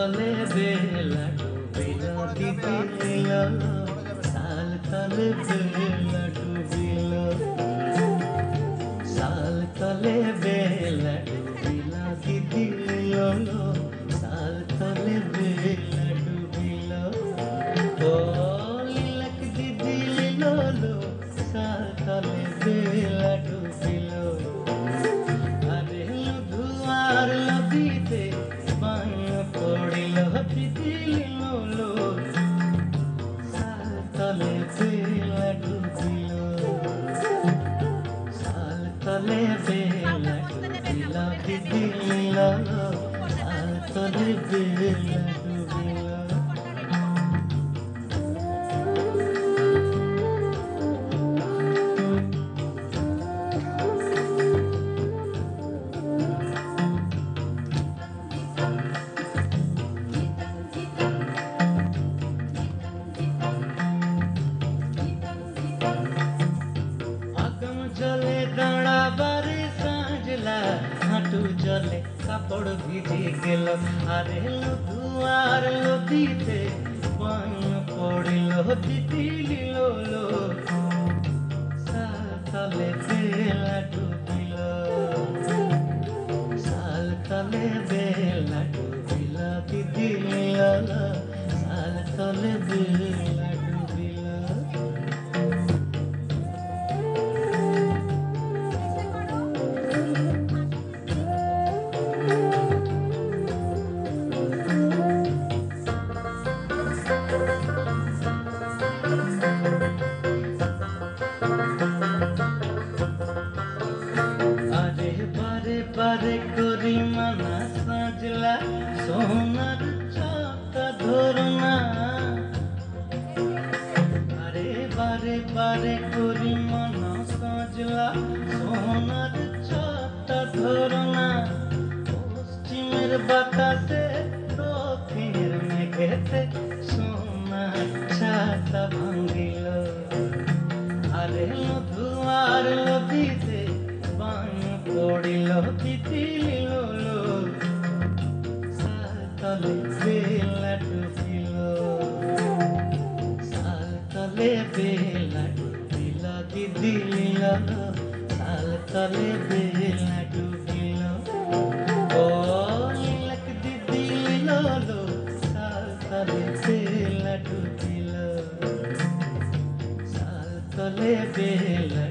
তলে বেলা ডুবিল দিদিল, সাল তলে বেলা ডুবিল, সাল তলে বেলা ডুবিল দিদিল, সাল তলে বেলা ডুবিল, ও লিলক দিদিল, সাল তলে বেলা ডুবিল। আরে ধুয়ার লবিতে বাঁয়ে পড়িল দিদিল, সাল তলে বেলা ডুবিল, সাল তলে বেলা ডুবিল দিদিল, সাল তলে বেলা ডুবিল। জলে দাঁড়াবারে সাজলা, হাঁটু জলে কাপড় ভিজে গেল, আরে ধুয়ার লবিতে বাঁয়ে পড়িল দিদিল, সাল তলে বেলা ডুবিল, সাল তলে বেলা ডুবিল দিদিল, সাল তলে বেলা ডুবিল। আরে বারে বারে করি মানা সাজলা, সোনার চাকা ধরনা, আরে বারে বারে করি মানা সাজলা, সোনার চাকা ধরনা, পশ্চিমের বাতাসে দক্ষিণের মেঘেতে সোনার ছাতা ভাঙিল, আরে ধুয়ার লবিতে বাঁয়ে পড়িল দিদিল, সাল তলে বেলা ডুবিল, সাল তলে বেলা ডুবিল দিদিল, সাল তলে বেলা ডুবিল, ও লিলক দিদিল, সাল তলে বেলা ডুবিল, সাল তলে বেলা